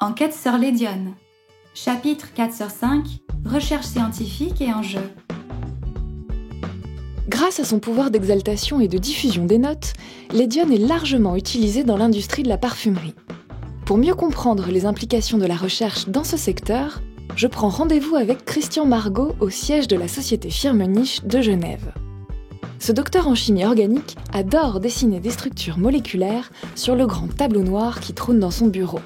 Enquête sur l'édione. Chapitre 4 sur 5, recherche scientifique et enjeux. Grâce à son pouvoir d'exaltation et de diffusion des notes, l'édione est largement utilisée dans l'industrie de la parfumerie. Pour mieux comprendre les implications de la recherche dans ce secteur, je prends rendez-vous avec Christian Margot au siège de la société Firmenich de Genève. Ce docteur en chimie organique adore dessiner des structures moléculaires sur le grand tableau noir qui trône dans son bureau.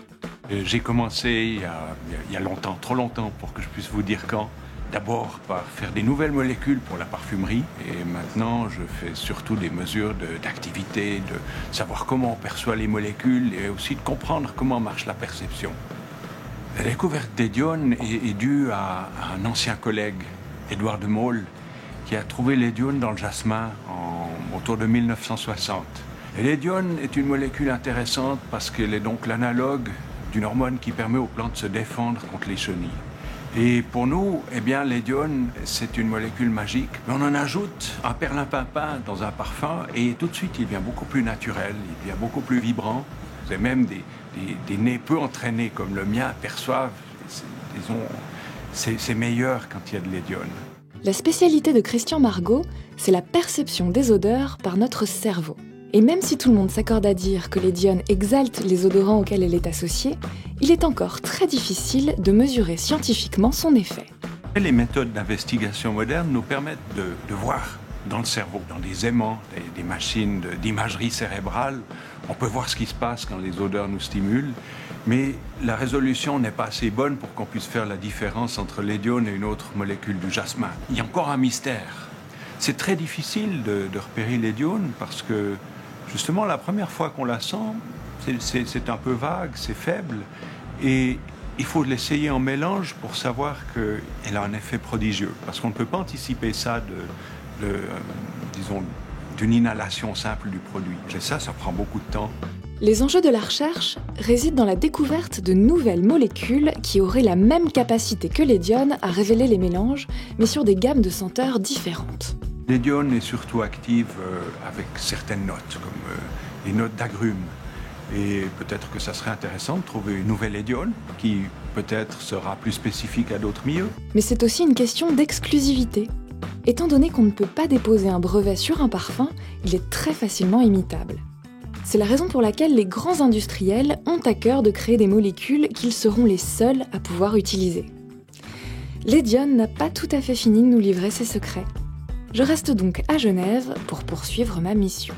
J'ai commencé il y a longtemps, trop longtemps pour que je puisse vous dire quand. D'abord par faire des nouvelles molécules pour la parfumerie et maintenant je fais surtout des mesures d'activité, de savoir comment on perçoit les molécules et aussi de comprendre comment marche la perception. La découverte d'édione est due à un ancien collègue, Édouard de Mol, qui a trouvé l'édione dans le jasmin autour de 1960. Et l'édione est une molécule intéressante parce qu'elle est donc l'analogue d'une hormone qui permet aux plantes de se défendre contre les chenilles. Et pour nous, l'édione, c'est une molécule magique. Mais on en ajoute un perlimpinpin dans un parfum et tout de suite, il devient beaucoup plus naturel, il devient beaucoup plus vibrant. Et même des nez peu entraînés comme le mien perçoivent, c'est meilleur quand il y a de l'édione. La spécialité de Christian Margot, c'est la perception des odeurs par notre cerveau. Et même si tout le monde s'accorde à dire que l'édione exalte les odorants auxquels elle est associée, il est encore très difficile de mesurer scientifiquement son effet. Les méthodes d'investigation modernes nous permettent de voir dans le cerveau, dans des aimants, des machines d'imagerie cérébrale. On peut voir ce qui se passe quand les odeurs nous stimulent, mais la résolution n'est pas assez bonne pour qu'on puisse faire la différence entre l'édione et une autre molécule du jasmin. Il y a encore un mystère. C'est très difficile de repérer l'édione parce que justement, la première fois qu'on la sent, c'est un peu vague, c'est faible. Et il faut l'essayer en mélange pour savoir qu'elle a un effet prodigieux. Parce qu'on ne peut pas anticiper ça d'une inhalation simple du produit. Et ça prend beaucoup de temps. Les enjeux de la recherche résident dans la découverte de nouvelles molécules qui auraient la même capacité que l'édione à révéler les mélanges, mais sur des gammes de senteurs différentes. L'édione est surtout active avec certaines notes, comme les notes d'agrumes. Et peut-être que ça serait intéressant de trouver une nouvelle édione qui peut-être sera plus spécifique à d'autres milieux. Mais c'est aussi une question d'exclusivité. Étant donné qu'on ne peut pas déposer un brevet sur un parfum, il est très facilement imitable. C'est la raison pour laquelle les grands industriels ont à cœur de créer des molécules qu'ils seront les seuls à pouvoir utiliser. L'édione n'a pas tout à fait fini de nous livrer ses secrets. Je reste donc à Genève pour poursuivre ma mission.